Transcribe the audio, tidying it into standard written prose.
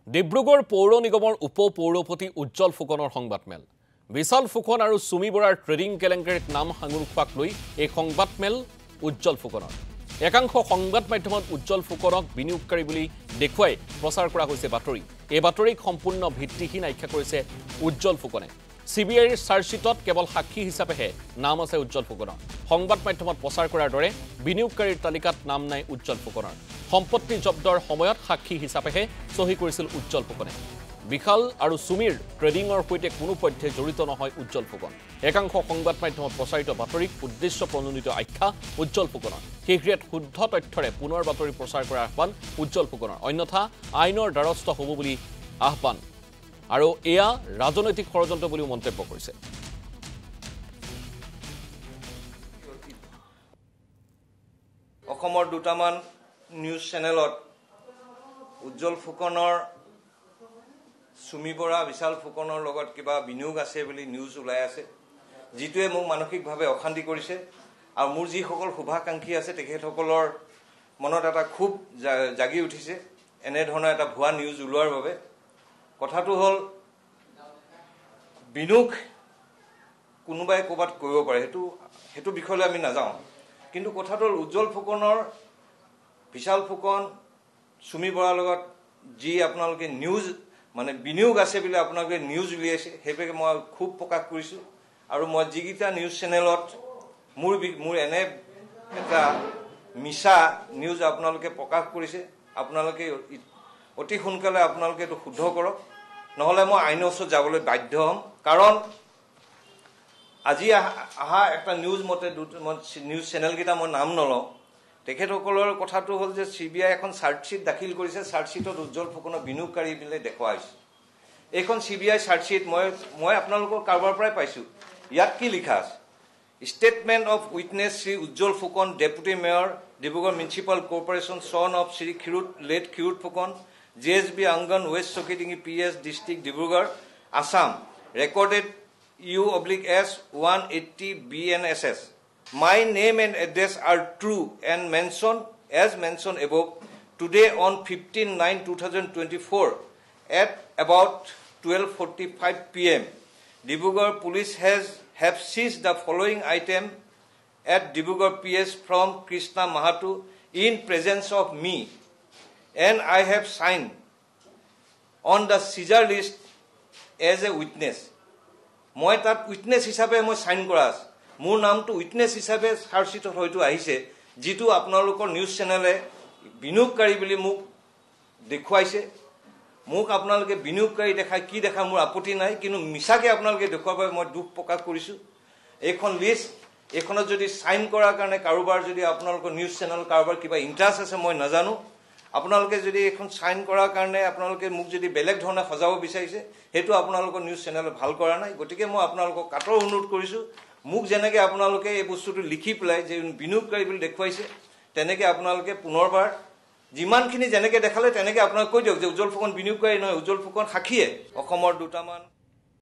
ডিব্ৰুগড় পৌৰ নিগমৰ উপ পৌৰপতি উজ্জ্বল ফুকনৰ সংবাদমেল বিশাল ফুকন আৰু সুমি বৰাৰ ট্ৰেডিং কেলেংকাৰীত নাম সাঙুৰ খোৱাক লৈ এই সংবাদমেল উজ্জ্বল ফুকনৰ একাংশ সংবাদ মাধ্যমত উজ্জ্বল ফুকনক বিনিয়োগকাৰী বুলি দেখুৱাই প্ৰচাৰ কৰা হৈছে বাতৰি এই বাতৰিক সম্পূৰ্ণ ভিত্তিহীন আখ্যা কৰিছে উজ্জ্বল ফুকনে সিবিআইৰ চাৰ্জশিটত কেৱল সাক্ষী হিচাপেহে নাম আছে উজ্জ্বল ফুকনৰ সংবাদ মাধ্যমত প্ৰচাৰ কৰাৰ দৰে বিনিয়োগকাৰীৰ তালিকাত নাম নাই উজ্জ্বল ফুকনৰ সম্পত্তি জব্দৰ সময়ত সাক্ষী হিচাপেহে সহি কৰিছিল উজ্জ্বল ফুকনে বিশাল আৰু সুমিৰ ট্ৰেডিংৰ সৈতে কোনো পধ্যে জড়িত নহয় উজ্জ্বল ফুকন একাংশ সংবাদ মাধ্যমত প্ৰচাৰিত বাতৰিক উদ্দেশ্য প্ৰণোদিত আখ্যা উজ্জ্বল ফুকনৰ শীঘ্ৰে শুদ্ধ তথ্যৰে পুনৰ বাতৰি প্ৰচাৰ কৰাৰ আহ্বান উজ্জ্বল ফুকনৰ অন্যথা আইনৰ দ্বাৰস্থ হ'ব বুলি আহ্বান আৰু এয়া ৰাজনৈতিক ষড়যন্ত্ৰ বুলি মন্তব্য কৰিছে অসমৰ দুটামান নিউজ চেনেলত উজ্জ্বল ফুকনৰ সুমি বৰা বিশাল ফুকনৰ লগত কিবা বিনিয়োগ আছে বুলি নিউজ ওলাই আছে যিটোৱে মোক মানসিকভাৱে অশান্তি কৰিছে আৰু মোৰ যিসকল শুভাকাংক্ষী আছে তেখেতসকলৰ মনত এটা খুব জাগি উঠিছে এনে ধৰণৰ এটা ভুৱা নিউজ ওলোৱাৰ বাবে কথাটো হ'ল বিনিয়োগ কোনোবাই ক'ৰবাত কৰিব পাৰে সেইটো বিষয়লৈ আমি নাযাওঁ কিন্তু কথাটো হ'ল উজ্জ্বল ফুকনৰ বিশাল ফুকন সুমি বৰাৰ লগত যি আপোনালোকে নিউজ মানে বিনিয়োগ আছে বুলি আপোনালোকে নিউজ উলিয়াইছে সেইভাগে মই খুব প্ৰকাশ কৰিছোঁ আৰু মই যিকেইটা নিউজ চেনেলত মোৰ এনে এটা মিছা নিউজ আপোনালোকে প্ৰকাশ কৰিছে আপোনালোকে অতি সোনকালে আপোনালোকে এইটো শুদ্ধ কৰক নহ'লে মই আইনৰ ওচৰত যাবলৈ বাধ্য হ'ম কাৰণ আজি অহা এটা নিউজ মতে নিউজ চেনেলকেইটা মই নাম নলওঁ তেখেতসকলৰ কথাটো হ'ল যে চিবিআই এখন চাৰ্জশ্বিট দাখিল কৰিছে চাৰ্জশ্বিটত উজ্জ্বল ফুকনৰ বিনিয়োগকাৰী বুলি দেখুওৱা হৈছে এইখন চিবিআই চাৰ্জশ্বিট মই আপোনালোকৰ কাৰোবাৰ পৰাই পাইছোঁ ইয়াত কি লিখা আছে statement of witness Shri Ujjwal Phukan deputy mayor Dibrugarh municipal corporation son of Shri late Kshirod Phukan JSB Angan West Sokitingi PS District Dibrugarh Assam recorded U/S 180 BNSS. My name and address are true and mentioned as mentioned above. Today on 15/9/2024 at about 12:45 p.m. Dibrugarh police have seized the following item at Dibrugarh PS from Krishna Mahato in presence of me. And I have signed on the seizure list as a witness. মই তাত witness হিচাপে মই sign কৰা আছে মোৰ নামটো witness হিচাপে চাৰ্জশ্বিটত হয়তো আহিছে যিটো আপোনালোকৰ নিউজ চেনেলে বিনিয়োগকাৰী বুলি মোক দেখুৱাইছে মোক আপোনালোকে বিনিয়োগকাৰী দেখাই কি দেখা মোৰ আপত্তি নাই কিন্তু মিছাকে আপোনালোকে দেখুৱাৰ বাবে মই দুখ প্ৰকাশ কৰিছোঁ এইখন লিষ্ট এইখনত যদি সাইন কৰাৰ কাৰণে কাৰোবাৰ যদি আপোনালোকৰ নিউজ চেনেল কাৰোবাৰ কিবা ইণ্টাৰেষ্ট আছে মই নাজানো আপোনালোকে যদি এখন সাইন কৰাৰ কাৰণে আপোনালোকে মোক যদি বেলেগ ধৰণে সজাব বিচাৰিছে হেতু আপোনালোকৰ নিউজ চেনেলে ভাল কৰা নাই গতিকে মই আপোনালোকক কাটৰ অনুৰোধ কৰিছোঁ মোক যেনেকৈ আপোনালোকে এই বস্তুটো লিখি পেলাই যে বিনিয়োগকাৰী বুলি দেখুৱাইছে তেনেকৈ আপোনালোকে পুনৰবাৰ যিমানখিনি যেনেকৈ দেখালে তেনেকৈ আপোনালোকে কৈ দিয়ক যে উজ্জ্বল ফুকন বিনিয়োগকাৰী নহয় উজ্জ্বল ফুকন সাক্ষীয়ে অসমৰ দুটামান